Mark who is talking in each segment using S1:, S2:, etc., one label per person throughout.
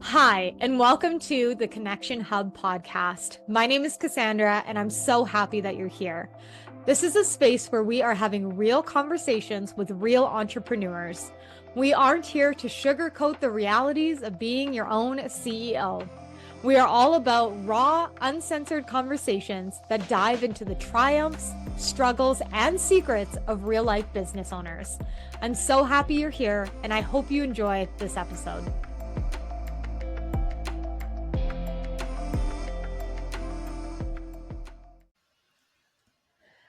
S1: Hi, and welcome to the Connection Hub podcast. My name is Cassandra, and I'm so happy that you're here. This is a space where we are having real conversations with real entrepreneurs. We aren't here to sugarcoat the realities of being your own CEO. We are all about raw, uncensored conversations that dive into the triumphs, struggles, and secrets of real life business owners. I'm so happy you're here, and I hope you enjoy this episode.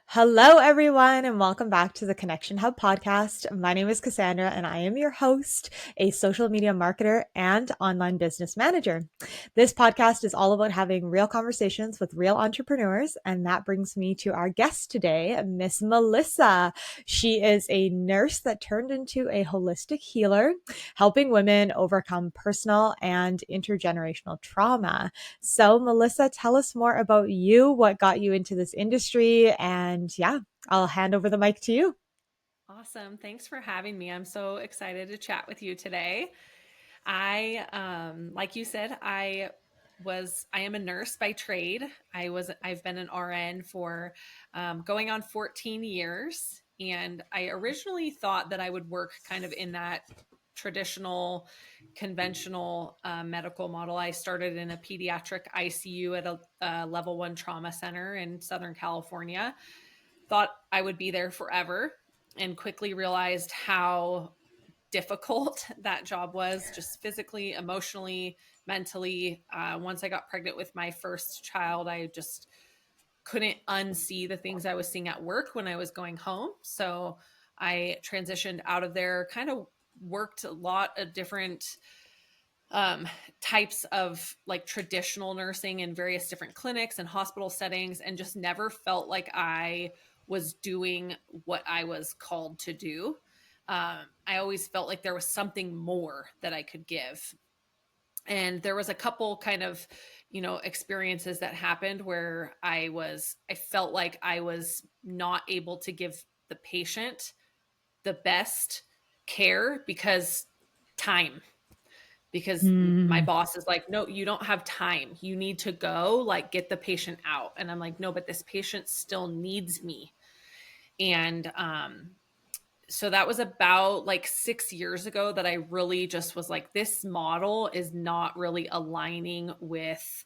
S1: Hello, everyone, and welcome back to the Connection Hub podcast. My name is Cassandra, and I am your host, a social media marketer and online business manager. This podcast is all about having real conversations with real entrepreneurs, and that brings me to our guest today, Miss Melissa. She is a nurse that turned into a holistic healer, helping women overcome personal and intergenerational trauma. So, Melissa, tell us more about you, what got you into this industry, and yeah, I'll hand over the mic to you.
S2: Awesome. Thanks for having me. I'm so excited to chat with you today. Like you said, I am a nurse by trade. I've been an RN for going on 14 years. And I originally thought that I would work kind of in that traditional, conventional medical model. I started in a pediatric ICU at a level 1 trauma center in Southern California. Thought I would be there forever and quickly realized how difficult that job was, just physically, emotionally, mentally. Once I got pregnant with my first child, I just couldn't unsee the things I was seeing at work when I was going home. So I transitioned out of there, kind of worked a lot of different types of like traditional nursing in various different clinics and hospital settings, and just never felt like I was doing what I was called to do. I always felt like there was something more that I could give. And there was a couple kind of, experiences that happened where I felt like I was not able to give the patient the best care time because my
S1: Mm.
S2: boss is like, no, you don't have time. You need to go, like, get the patient out. And I'm like, no, but this patient still needs me. And so that was about like 6 years ago that I really just was like, this model is not really aligning with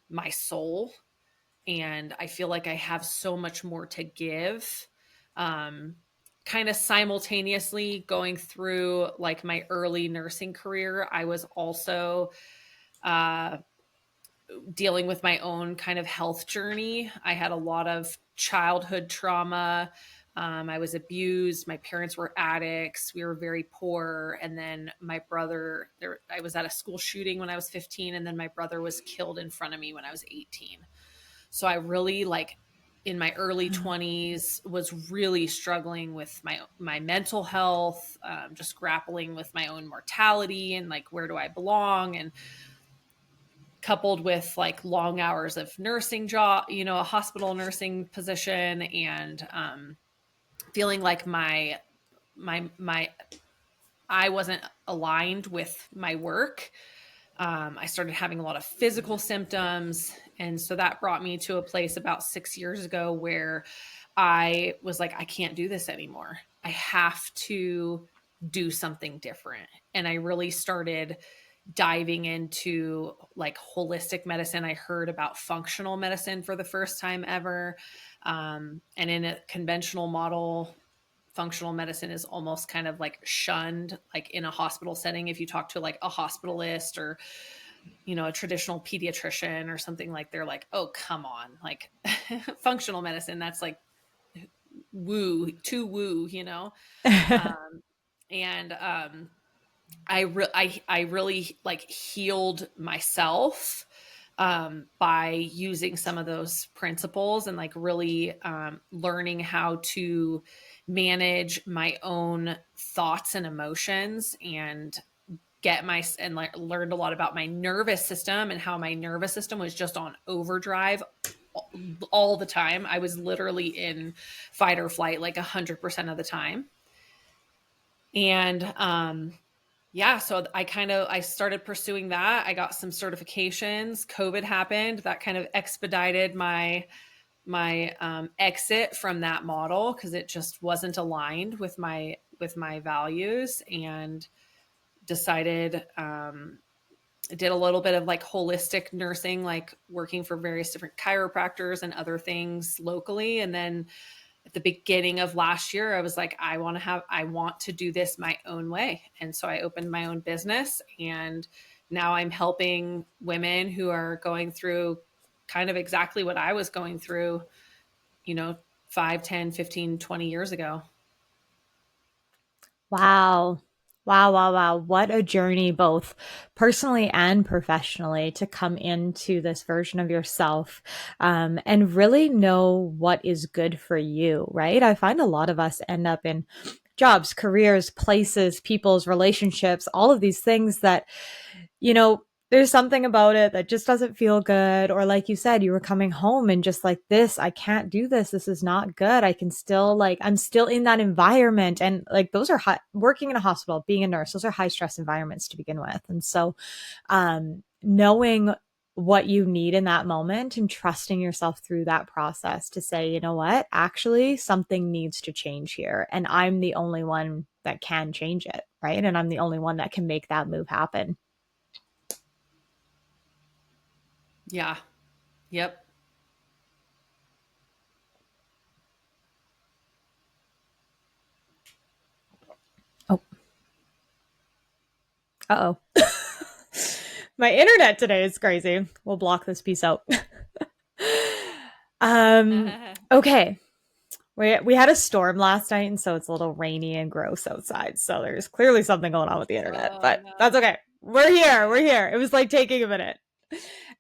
S2: my soul. And I feel like I have so much more to give. Kind of simultaneously going through like my early nursing career, I was also uh, dealing with my own kind of health journey. I had a lot of childhood trauma. I was abused. My parents were addicts. We were very poor. And then my brother, I was at a school shooting when I was 15, and then my brother was killed in front of me when I was 18. So I really, like, in my early 20s was really struggling with my mental health, just grappling with my own mortality and like, where do I belong? And coupled with like long hours of nursing job, a hospital nursing position, and feeling like my I wasn't aligned with my work. I started having a lot of physical symptoms. And so that brought me to a place about 6 years ago where I was like, I can't do this anymore. I have to do something different. And I really started diving into like holistic medicine. I heard about functional medicine for the first time ever. And in a conventional model, functional medicine is almost kind of like shunned, like in a hospital setting. If you talk to like a hospitalist or, a traditional pediatrician or something, like, they're like, oh, come on, like functional medicine, that's like woo, too woo, Um, and I really like healed myself by using some of those principles and like really learning how to manage my own thoughts and emotions, and like learned a lot about my nervous system and how my nervous system was just on overdrive all the time. I was literally in fight or flight like 100% of the time. And yeah, so I started pursuing that. I got some certifications. COVID happened. That kind of expedited my exit from that model because it just wasn't aligned with my values, and decided did a little bit of like holistic nursing, like working for various different chiropractors and other things locally. And then at the beginning of last year, I was like, I want to do this my own way. And so I opened my own business, and now I'm helping women who are going through kind of exactly what I was going through, you know, 5, 10, 15, 20 years ago.
S1: Wow. Wow, wow, wow. What a journey, both personally and professionally, to come into this version of yourself and really know what is good for you, right? I find a lot of us end up in jobs, careers, places, people's relationships, all of these things that, you know, there's something about it that just doesn't feel good. Or, like you said, you were coming home and just like, this, I can't do this. This is not good. I can still, like, I'm still in that environment. And like, those are working in a hospital, being a nurse, those are high stress environments to begin with. And so, knowing what you need in that moment and trusting yourself through that process to say, you know what, actually, something needs to change here. And I'm the only one that can change it. Right. And I'm the only one that can make that move happen.
S2: Yeah. Yep.
S1: Oh, uh oh. My internet today is crazy. We'll block this piece out. Okay. We had a storm last night, and so it's a little rainy and gross outside. So there's clearly something going on with the internet,
S2: Oh
S1: but that's
S2: no.
S1: okay. We're here. We're here. It was like taking a minute.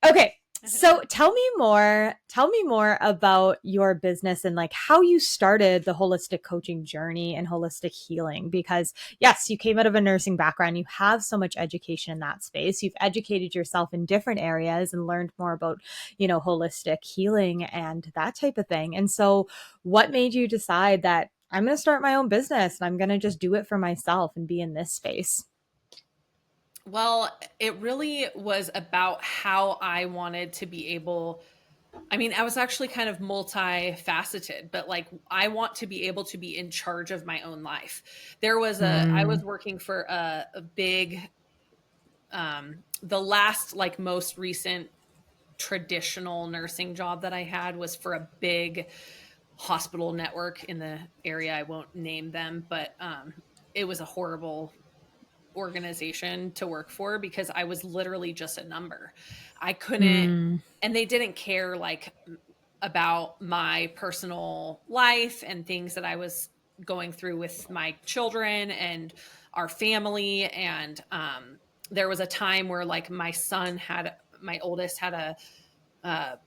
S1: Okay. So tell me more about your business and like how you started the holistic coaching journey and holistic healing. Because yes, you came out of a nursing background. You have so much education in that space. You've educated yourself in different areas and learned more about, holistic healing and that type of thing. And so what made you decide that I'm going to start my own business and I'm going to just do it for myself and be in this space?
S2: Well, it really was about how I wanted to be able. I mean, I was actually kind of multifaceted, but like I want to be able to be in charge of my own life. I
S1: Mm,
S2: was working for a big, the last, like most recent traditional nursing job that I had was for a big hospital network in the area. I won't name them, but it was a horrible organization to work for because I was literally just a number. I couldn't,
S1: mm,
S2: and they didn't care like about my personal life and things that I was going through with my children and our family. And there was a time where like my oldest had a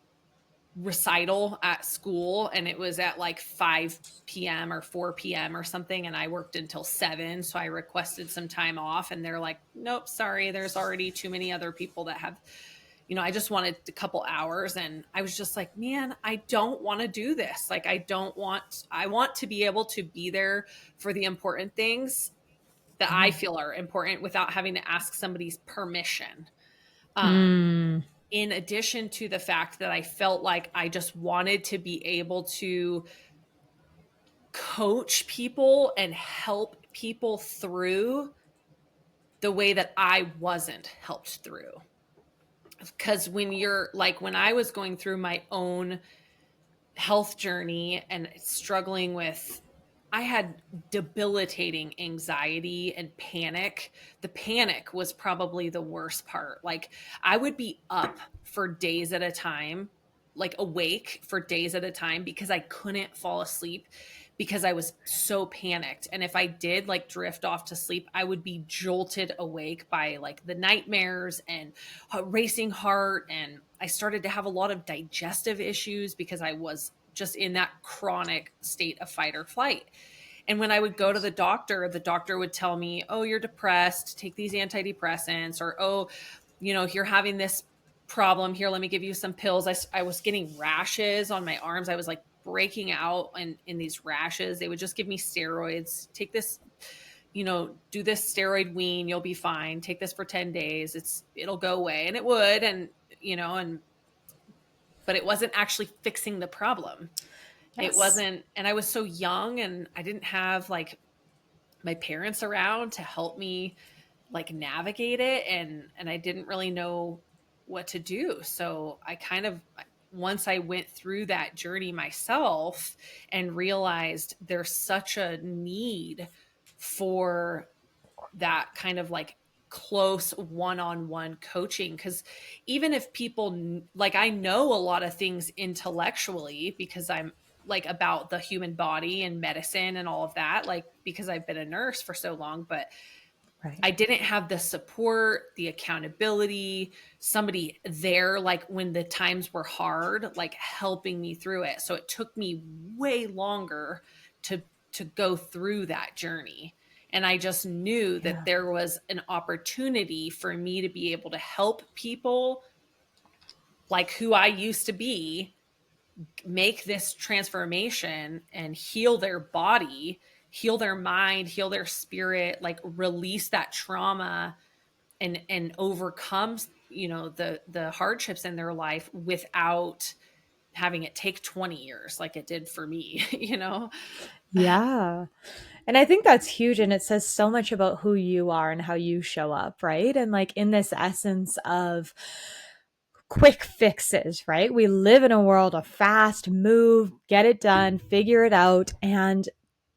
S2: recital at school, and it was at like 5 p.m. or 4 p.m. or something, and I worked until 7, so I requested some time off, and they're like, nope, sorry, there's already too many other people that have, I just wanted a couple hours. And I was just like, man, I don't want to do this. Like, I want to be able to be there for the important things that I
S1: mm,
S2: feel are important without having to ask somebody's permission. um
S1: mm.
S2: in addition to the fact that I felt like I just wanted to be able to coach people and help people through the way that I wasn't helped through. Because when I was going through my own health journey and struggling with, I had debilitating anxiety and panic. The panic was probably the worst part. Like, I would be up for days at a time, like awake for days at a time because I couldn't fall asleep because I was so panicked. And if I did like drift off to sleep, I would be jolted awake by like the nightmares and a racing heart. And I started to have a lot of digestive issues because I was just in that chronic state of fight or flight. And when I would go to the doctor would tell me, oh, you're depressed, take these antidepressants, or, oh, if you're having this problem here, let me give you some pills. I was getting rashes on my arms. I was like breaking out in these rashes. They would just give me steroids, take this, do this steroid wean, you'll be fine. Take this for 10 days. It'll go away. And it would. But it wasn't actually fixing the problem. It
S1: Yes.
S2: wasn't. And I was so young and I didn't have like my parents around to help me like navigate it. And I didn't really know what to do. So I kind of, once I went through that journey myself and realized there's such a need for that kind of like close one-on-one coaching, because even if people, like, I know a lot of things intellectually because I'm like about the human body and medicine and all of that, like because I've been a nurse for so long, but
S1: Right.
S2: I didn't have the support, the accountability, somebody there, like when the times were hard, like helping me through it. So it took me way longer to go through that journey. And I just knew that
S1: Yeah.
S2: there was an opportunity for me to be able to help people like who I used to be make this transformation and heal their body, heal their mind, heal their spirit, like release that trauma and overcome, the hardships in their life without having it take 20 years like it did for me,
S1: Yeah. And I think that's huge. And it says so much about who you are and how you show up, right? And like in this essence of quick fixes, right? We live in a world of fast move, get it done, figure it out. And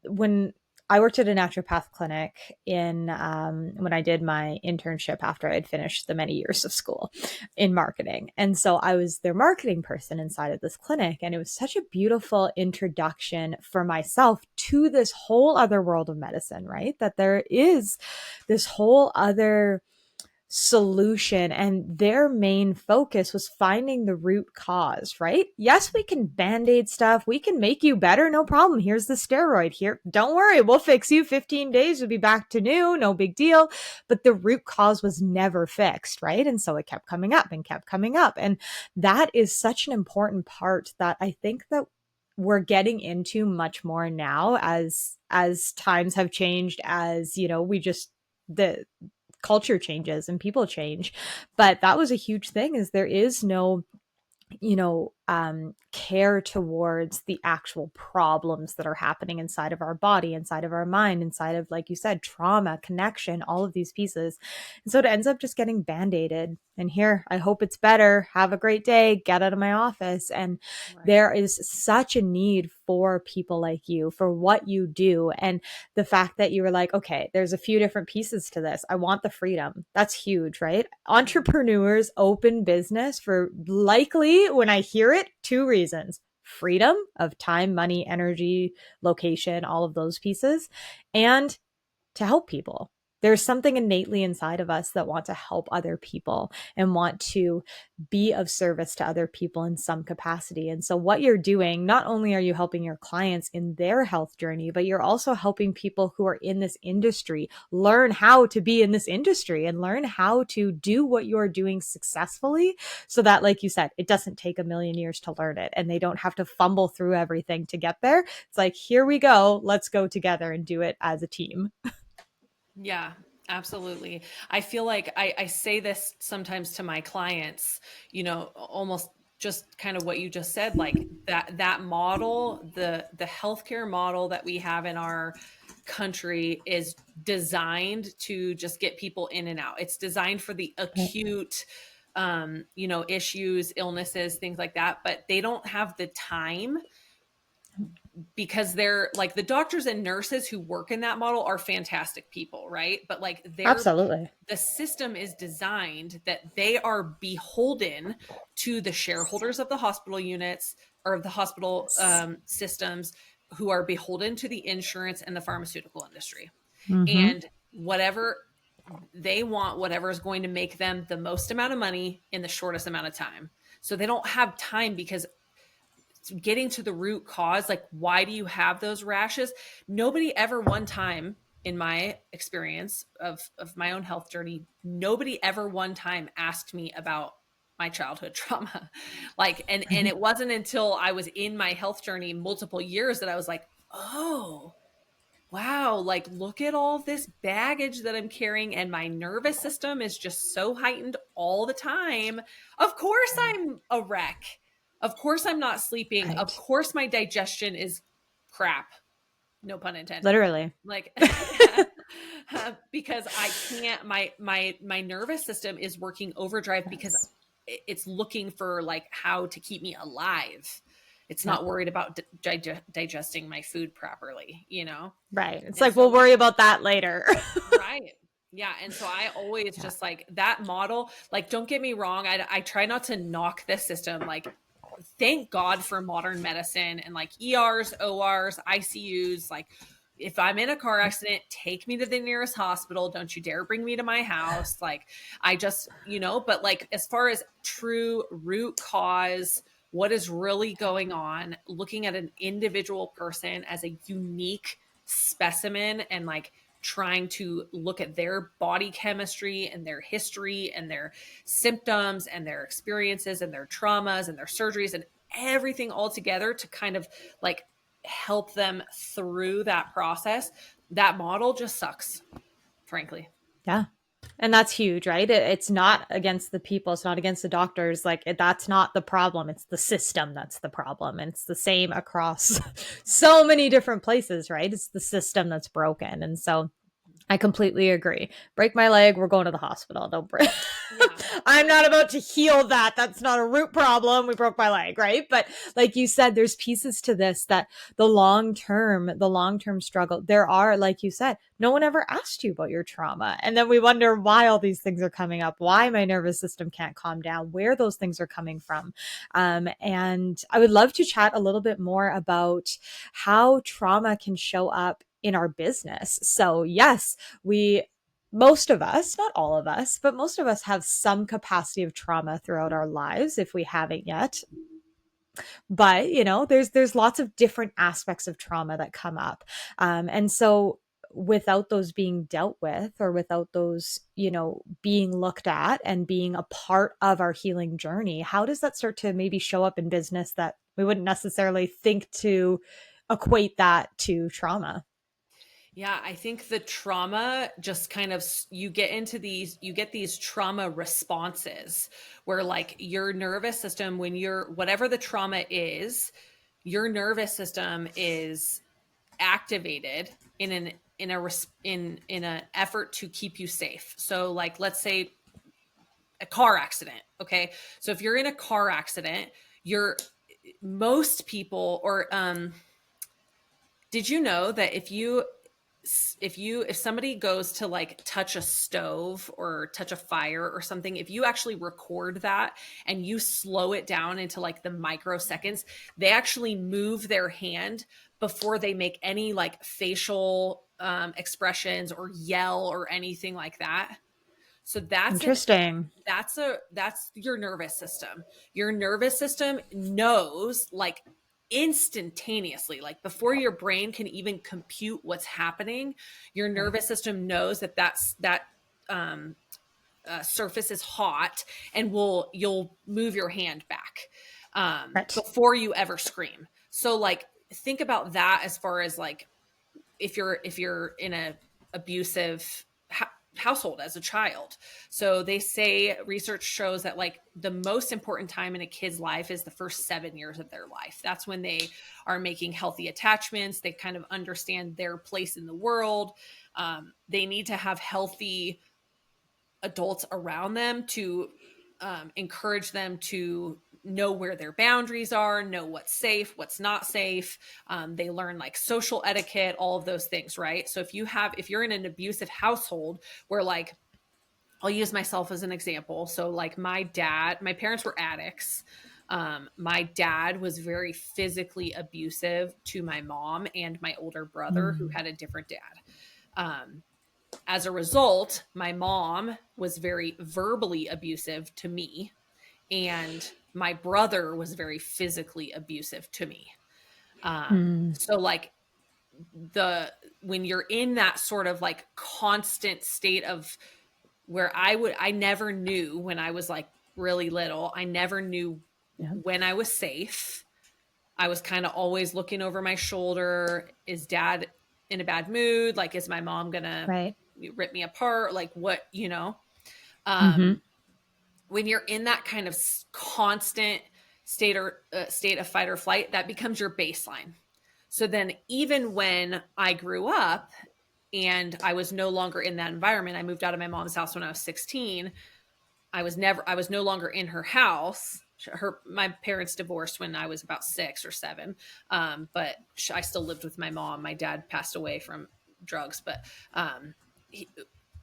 S1: when I worked at a naturopath clinic in when I did my internship after I had finished the many years of school in marketing. And so I was their marketing person inside of this clinic. And it was such a beautiful introduction for myself to this whole other world of medicine, right? That there is this whole other solution, and their main focus was finding the root cause, right? Yes, we can band-aid stuff, we can make you better, no problem. Here's the steroid, here, don't worry, we'll fix you, 15 days, we'll be back to new, no big deal. But the root cause was never fixed, right? And so it kept coming up and kept coming up. And that is such an important part that I think that we're getting into much more now as times have changed, as we just the culture changes and people change. But that was a huge thing, is there is no care towards the actual problems that are happening inside of our body, inside of our mind, inside of, like you said, trauma, connection, all of these pieces. And so it ends up just getting band-aided. And here, I hope it's better. Have a great day. Get out of my office. And
S2: Right.
S1: there is such a need for people like you, for what you do. And the fact that you were like, okay, there's a few different pieces to this. I want the freedom. That's huge, right? Entrepreneurs open business for, likely, when I hear it, two reasons: freedom of time, money, energy, location, all of those pieces, and to help people. There's something innately inside of us that want to help other people and want to be of service to other people in some capacity. And so what you're doing, not only are you helping your clients in their health journey, but you're also helping people who are in this industry learn how to be in this industry and learn how to do what you're doing successfully, so that, like you said, it doesn't take a million years to learn it and they don't have to fumble through everything to get there. It's like, here we go, let's go together and do it as a team.
S2: Yeah, absolutely. I feel like I say this sometimes to my clients, almost just kind of what you just said, like that model, the healthcare model that we have in our country is designed to just get people in and out. It's designed for the
S1: Right.
S2: acute issues, illnesses, things like that, but they don't have the time, because they're like, the doctors and nurses who work in that model are fantastic people, right? But like
S1: Absolutely.
S2: the system is designed that they are beholden to the shareholders of the hospital units or of the hospital
S1: Yes.
S2: systems, who are beholden to the insurance and the pharmaceutical industry.
S1: Mm-hmm.
S2: And whatever they want, whatever is going to make them the most amount of money in the shortest amount of time. So they don't have time, because getting to the root cause, like, why do you have those rashes? Nobody ever, one time in my experience of my own health journey, nobody ever one time asked me about my childhood trauma. Like, and
S1: Right.
S2: it wasn't until I was in my health journey multiple years that I was like, oh, wow, like look at all this baggage that I'm carrying, and my nervous system is just so heightened all the time. Of course, I'm a wreck. Of course, I'm not sleeping. Of
S1: Right.
S2: course, my digestion is crap. No pun intended.
S1: Literally.
S2: Like, because I can't. My nervous system is working overdrive because
S1: Yes.
S2: it's looking for like how to keep me alive. It's
S1: Yeah.
S2: not worried about digesting my food properly, you know?
S1: Right. It's
S2: And
S1: like,
S2: so
S1: we'll
S2: like,
S1: worry about that later.
S2: right. Yeah. And so I always
S1: Yeah.
S2: just like that model, like, don't get me wrong. I try not to knock this system. Like, thank God for modern medicine and like ERs, ORs, ICUs. Like, if I'm in a car accident, take me to the nearest hospital. Don't you dare bring me to my house. Like, I just, but like, as far as true root cause, what is really going on, looking at an individual person as a unique specimen and like trying to look at their body chemistry and their history and their symptoms and their experiences and their traumas and their surgeries and everything all together to kind of like help them through that process. That model just sucks, frankly.
S1: Yeah. And that's huge, right? It's not against the people. It's not against the doctors. Like that's not the problem. It's the system that's the problem. And it's the same across so many different places, right? It's the system that's broken. And so I completely agree. Break my leg, we're going to the hospital. Don't break.
S2: Yeah.
S1: I'm not about to heal that. That's not a root problem. We broke my leg, right? But like you said, there's pieces to this that the long term struggle, there are, like you said, no one ever asked you about your trauma. And then we wonder why all these things are coming up, why my nervous system can't calm down, where those things are coming from. And I would love to chat a little bit more about how trauma can show up in our business. So, yes, we most of us, not all of us, but most of us have some capacity of trauma throughout our lives if we haven't yet. But, there's lots of different aspects of trauma that come up. And so without those being dealt with or without those, being looked at and being a part of our healing journey, how does that start to maybe show up in business that we wouldn't necessarily think to equate that to trauma?
S2: Yeah, I think the trauma just kind of you get these trauma responses where like your nervous system when you're whatever the trauma is, your nervous system is activated in an effort to keep you safe. So like let's say a car accident, okay? So if you're in a car accident, you're most people or did you know that if somebody goes to like touch a stove or touch a fire or something, if you actually record that and you slow it down into like the microseconds, they actually move their hand before they make any like facial expressions or yell or anything like that. So
S1: Interesting.
S2: that's your nervous system. Your nervous system knows like instantaneously, like before your brain can even compute what's happening, your
S1: Right.
S2: nervous system knows that um, surface is hot and you'll move your hand back
S1: Right.
S2: before you ever scream. So like think about that as far as like if you're in a abusive household as a child. So they say research shows that like the most important time in a kid's life is the first 7 years of their life. That's when they are making healthy attachments. They kind of understand their place in the world. They need to have healthy adults around them to encourage them to know where their boundaries are, know what's safe, what's not safe. They learn like social etiquette, all of those things, right? So if you're in an abusive household where like, I'll use myself as an example. So like my parents were addicts. My dad was very physically abusive to my mom and my older brother who
S1: Mm.
S2: had a different dad. As a result, my mom was very verbally abusive to me, and my brother was very physically abusive to me.
S1: Mm.
S2: So like the when you're in that sort of like constant state of where I never knew when I was like really little, I never knew
S1: Yeah.
S2: when I was safe. I was kind of always looking over my shoulder. in a bad mood? Like, is my mom gonna
S1: Right.
S2: rip me apart? Like, what,
S1: Mm-hmm.
S2: um, when you're in that kind of constant state of fight or flight, that becomes your baseline. So then, even when I grew up and I was no longer in that environment, I moved out of my mom's house when I was 16. I was no longer in her house. My parents divorced when I was about 6 or 7. But I still lived with my mom. My dad passed away from drugs, but he,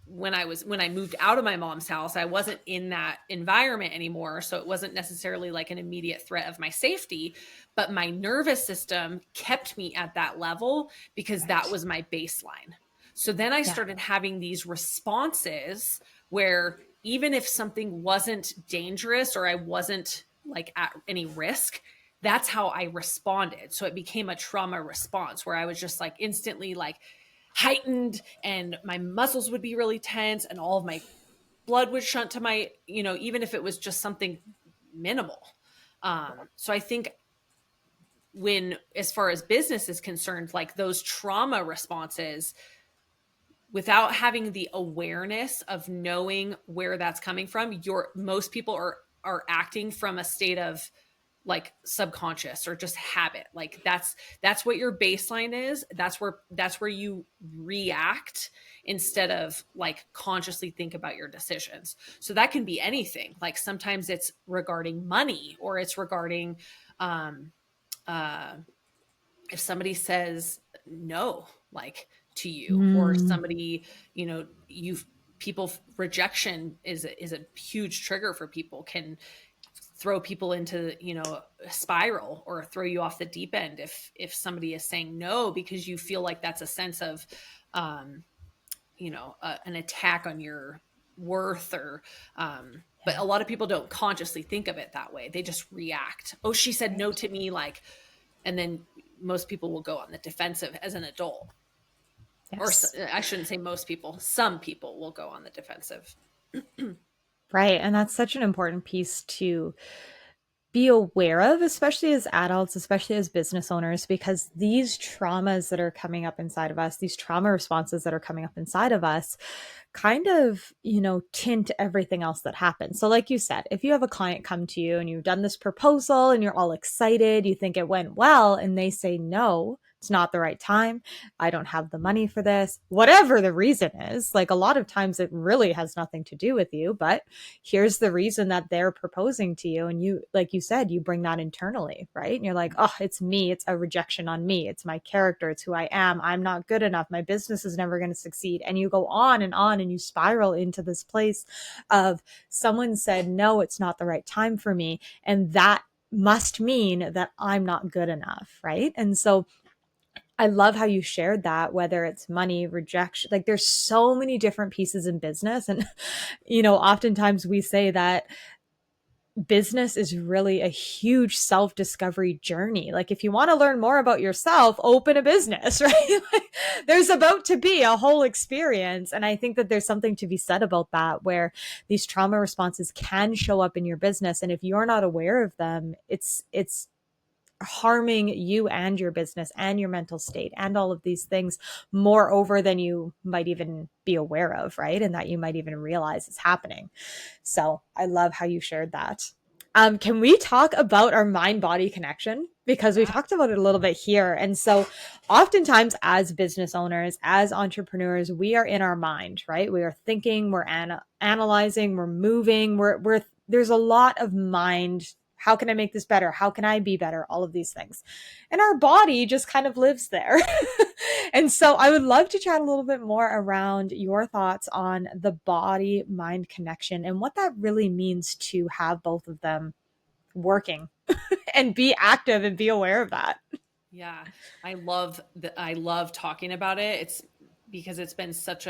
S2: when I moved out of my mom's house, I wasn't in that environment anymore. So it wasn't necessarily like an immediate threat of my safety, but my nervous system kept me at that level because that
S1: Right.
S2: was my baseline. So then I
S1: Yeah.
S2: started having these responses where even if something wasn't dangerous or I wasn't like at any risk, that's how I responded. So it became a trauma response where I was just like instantly like heightened and my muscles would be really tense and all of my blood would shunt to my, even if it was just something minimal. So I think when, as far as business is concerned, like those trauma responses, without having the awareness of knowing where that's coming from, most people are acting from a state of like subconscious or just habit. Like that's what your baseline is. That's where you react instead of like consciously think about your decisions. So that can be anything. Like sometimes it's regarding money, or it's regarding um uh if somebody says no, like to you, or
S1: Mm.
S2: somebody, you people, rejection is a huge trigger for people, can throw people into, a spiral or throw you off the deep end if somebody is saying no, because you feel like that's a sense of um an attack on your worth, or but
S1: Yeah.
S2: a lot of people don't consciously think of it that way. They just react. Oh, she said no
S1: Right.
S2: to me, like, and then most people will go on the defensive as an adult. Or
S1: Yes.
S2: I shouldn't say most people, some people will go on the defensive.
S1: Right. And that's such an important piece to be aware of, especially as adults, especially as business owners, because these traumas that are coming up inside of us, these trauma responses that are coming up inside of us, kind of, tint everything else that happens. So, like you said, if you have a client come to you and you've done this proposal and you're all excited, you think it went well, and they say, no, it's not the right time. I don't have the money for this, whatever the reason is. Like a lot of times it really has nothing to do with you, but here's the reason that they're proposing to you. And you, like you said, you bring that internally, right? And you're like, oh, it's me. It's a rejection on me. It's my character. It's who I am. I'm not good enough. My business is never going to succeed. And you go on and you spiral into this place of someone said, no, it's not the right time for me. And that must mean that I'm not good enough, right? And so I love how you shared that, whether it's money, rejection, like there's so many different pieces in business. And, oftentimes we say that business is really a huge self discovery journey. Like, if you want to learn more about yourself, open a business, right? Like, there's about to be a whole experience. And I think that there's something to be said about that, where these trauma responses can show up in your business. And if you're not aware of them, it's harming you and your business and your mental state and all of these things more over than you might even be aware of, right? And that you might even realize is happening. So I love how you shared that. Can we talk about our mind body connection? Because we
S2: Yeah.
S1: talked about it a little bit here. And so, oftentimes, as business owners, as entrepreneurs, we are in our mind, right? We are thinking, we're analyzing, we're moving, there's a lot of mind. How can I make this better? How can I be better? All of these things. And our body just kind of lives there. And so I would love to chat a little bit more around your thoughts on the body mind connection and what that really means to have both of them working and be active and be aware of that.
S2: Yeah, I love talking about it. It's because it's been such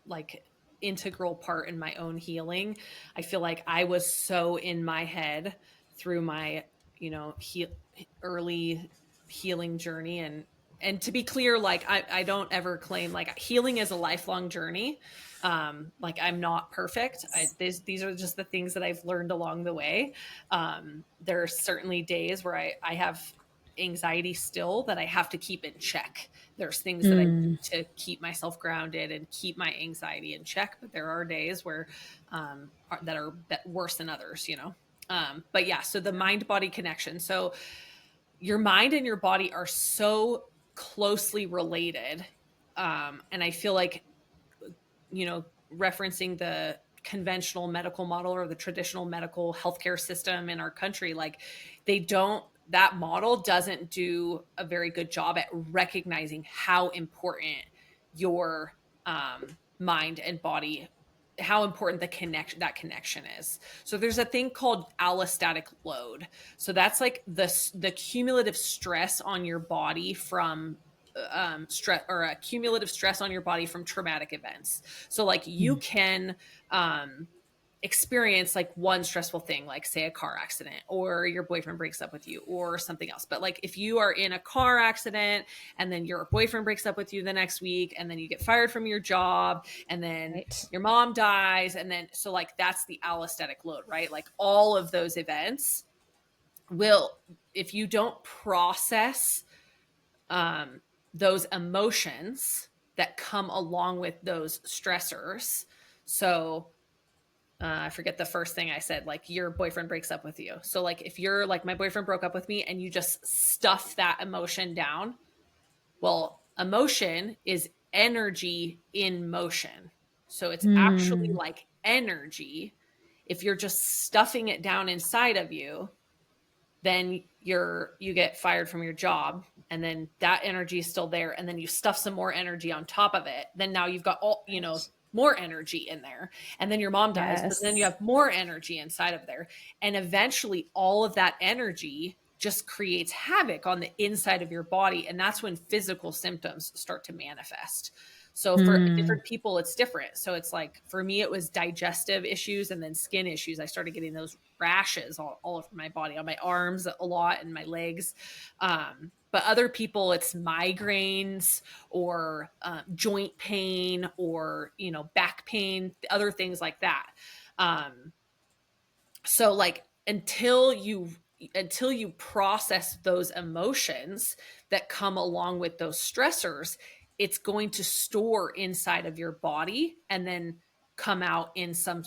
S2: like integral part in my own healing. I feel like I was so in my head through my, early healing journey, and to be clear, like I don't ever claim like healing is a lifelong journey. Like I'm not perfect. These are just the things that I've learned along the way. There are certainly days where I have anxiety still that I have to keep in check. There's things that I
S1: Mm.
S2: do to keep myself grounded and keep my anxiety in check, but there are days where that are worse than others, you know. But yeah, so the mind body connection. So your mind and your body are so closely related. And I feel like, you know, referencing the conventional medical model or the traditional medical healthcare system in our country, like that model doesn't do a very good job at recognizing how important your mind and body, how important that connection is. So there's a thing called allostatic load. So that's like the cumulative stress on your body from stress, or a cumulative stress on your body from traumatic events. So like you can experience like one stressful thing, like say a car accident, or your boyfriend breaks up with you, or something else. But like if you are in a car accident and then your boyfriend breaks up with you the next week, and then you get fired from your job, and then
S1: Right.
S2: your mom dies, and then so like that's the allostatic load, right? Like all of those events will, if you don't process um, those emotions that come along with those stressors. So I forget the first thing I said, like your boyfriend breaks up with you. So like if you're like, my boyfriend broke up with me, and you just stuff that emotion down, well, emotion is energy in motion. So it's actually
S1: Mm.
S2: like energy. If you're just stuffing it down inside of you, then you get fired from your job, and then that energy is still there, and then you stuff some more energy on top of it, then now you've got all, you know,
S1: Right.
S2: more energy in there, and then your mom dies, but then you
S1: Yes.
S2: have more energy inside of there, and eventually all of that energy just creates havoc on the inside of your body, and that's when physical symptoms start to manifest. So for
S1: Mm.
S2: different people, it's different. So it's like for me, it was digestive issues and then skin issues. I started getting those rashes all over my body, on my arms a lot, and my legs. But other people, it's migraines or joint pain, or you know, back pain, other things like that. Um, so like until you process those emotions that come along with those stressors, it's going to store inside of your body and then come out in some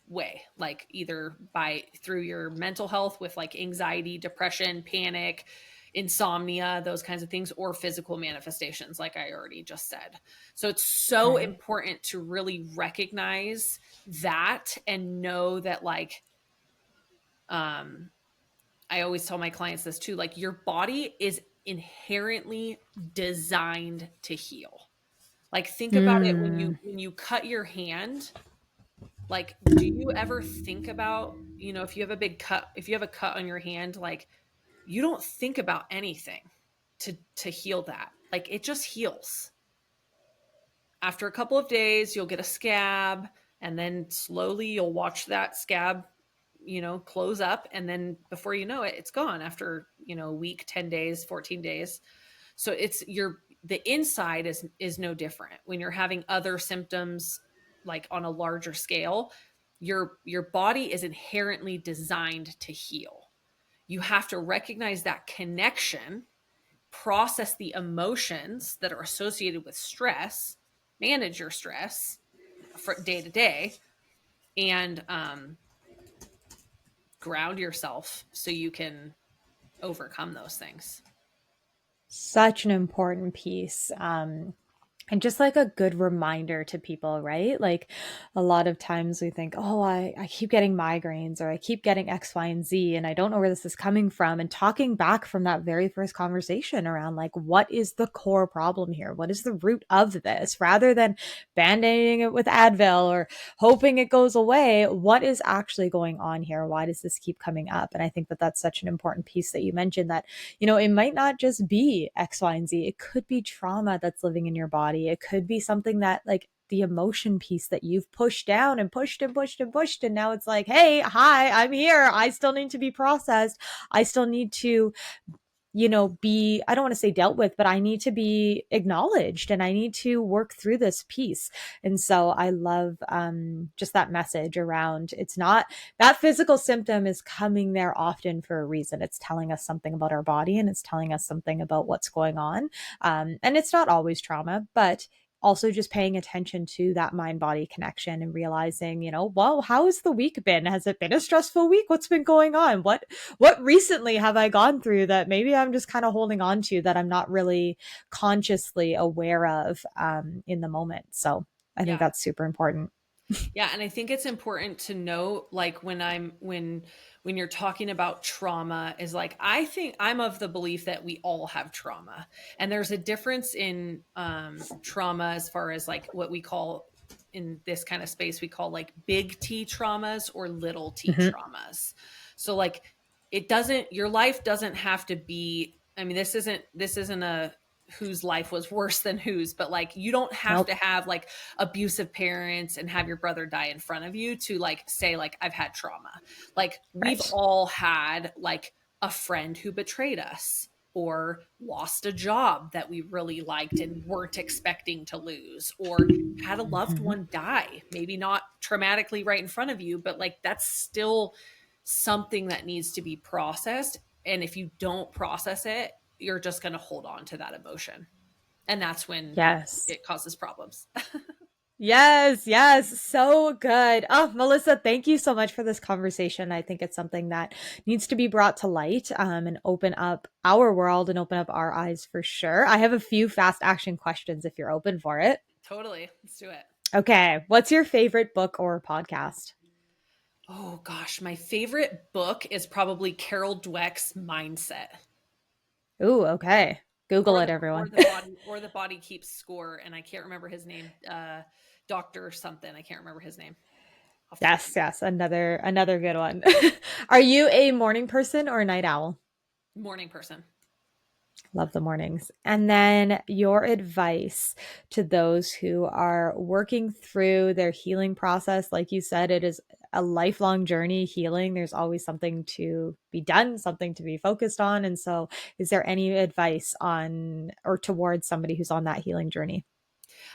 S2: way, like either by through your mental health with like anxiety, depression, panic, insomnia, those kinds of things, or physical manifestations like I already just said. So it's so
S1: Right.
S2: important to really recognize that and know that, like, um I always tell my clients this too, like your body is inherently designed to heal. Like think about it,
S1: Mm.
S2: when you cut your hand, like do you ever think about, you know, if you have a big cut, if you have a cut on your hand, like you don't think about anything to heal that. Like it just heals. After a couple of days, you'll get a scab, and then slowly you'll watch that scab, you know, close up, and then before you know it, it's gone after, you know, a week, 10 days, 14 days. So it's the inside is no different. When you're having other symptoms like on a larger scale, your body is inherently designed to heal. You have to recognize that connection, process the emotions that are associated with stress, manage your stress for day to day, and ground yourself so you can overcome those things.
S1: Such an important piece. And just like a good reminder to people, right? Like a lot of times we think, oh, I keep getting migraines or I keep getting X, Y, and Z, and I don't know where this is coming from. And talking back from that very first conversation around like, what is the core problem here? What is the root of this? Rather than band-aiding it with Advil or hoping it goes away, what is actually going on here? Why does this keep coming up? And I think that that's such an important piece that you mentioned, that, you know, it might not just be X, Y, and Z. It could be trauma that's living in your body. It could be something that, like, the emotion piece that you've pushed down and pushed and pushed and pushed. And now it's like, hey, hi, I'm here. I still need to be processed. I still need to I don't want to say dealt with, but I need to be acknowledged and I need to work through this piece. And so I love just that message around it's not that physical symptom is coming there often for a reason. It's telling us something about our body and it's telling us something about what's going on. And it's not always trauma, but also just paying attention to that mind body connection and realizing, well, how has the week been? Has it been a stressful week? What's been going on? What recently have I gone through that maybe I'm just kind of holding on to that I'm not really consciously aware of in the moment. So I think
S2: Yeah.
S1: that's super important.
S2: Yeah, and I think it's important to note, like, when you're talking about trauma, is like, I think I'm of the belief that we all have trauma, and there's a difference in trauma as far as like what we call in this kind of space we call like big T traumas or little T
S1: Mm-hmm.
S2: traumas. So like, it doesn't your life doesn't have to be. I mean, this isn't a whose life was worse than whose, but like, you don't have
S1: Nope.
S2: to have like abusive parents and have your brother die in front of you to like say like I've had trauma. Like, we've
S1: Right.
S2: all had like a friend who betrayed us or lost a job that we really liked and weren't expecting to lose, or had a loved
S1: Mm-hmm.
S2: one die, maybe not traumatically right in front of you, but like, that's still something that needs to be processed. And if you don't process it, you're just going to hold on to that emotion. And that's when
S1: Yes.
S2: it causes problems.
S1: Yes, yes, so good. Oh, Melissa, thank you so much for this conversation. I think it's something that needs to be brought to light and open up our world and open up our eyes for sure. I have a few fast action questions if you're open for it.
S2: Totally. Let's do it.
S1: Okay, what's your favorite book or podcast?
S2: Oh gosh, my favorite book is probably Carol Dweck's Mindset.
S1: Ooh, okay. Google
S2: Or
S1: it,
S2: the
S1: everyone.
S2: body keeps score, and I can't remember his name. Doctor something. I can't remember his name off the top of
S1: Yes,
S2: my head.
S1: yes, another good one. Are you a morning person or a night owl?
S2: Morning person.
S1: Love the mornings. And then your advice to those who are working through their healing process. Like you said, it is a lifelong journey healing. There's always something to be done, something to be focused on. And so, is there any advice on or towards somebody who's on that healing journey?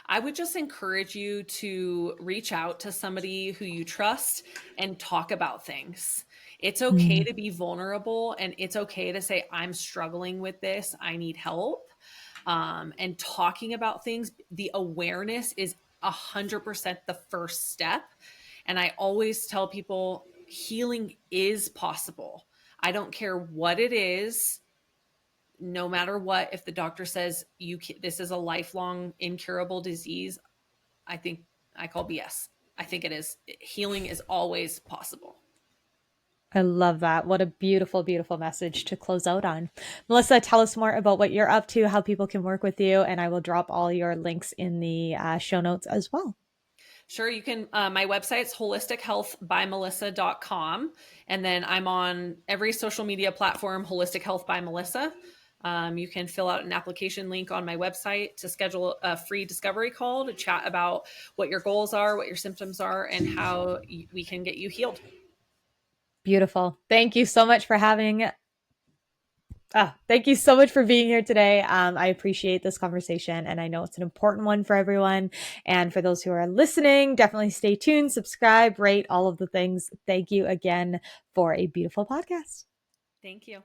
S2: I would just encourage you to reach out to somebody who you trust and talk about things. It's okay
S1: Mm.
S2: to be vulnerable, and it's okay to say, I'm struggling with this. I need help. And talking about things, the awareness is 100% the first step. And I always tell people healing is possible. I don't care what it is, no matter what. If the doctor says this is a lifelong incurable disease, I think I call BS. I think it is. Healing is always possible.
S1: I love that. What a beautiful, beautiful message to close out on. Melissa, tell us more about what you're up to, how people can work with you, and I will drop all your links in the show notes as well.
S2: Sure, you can. My website's holistichealthbymelissa.com. And then I'm on every social media platform, Holistic Health by Melissa. You can fill out an application link on my website to schedule a free discovery call to chat about what your goals are, what your symptoms are, and how we can get you healed.
S1: Beautiful. Thank you so much for being here today. I appreciate this conversation and I know it's an important one for everyone. And for those who are listening, definitely stay tuned, subscribe, rate, all of the things. Thank you again for a beautiful podcast.
S2: Thank you.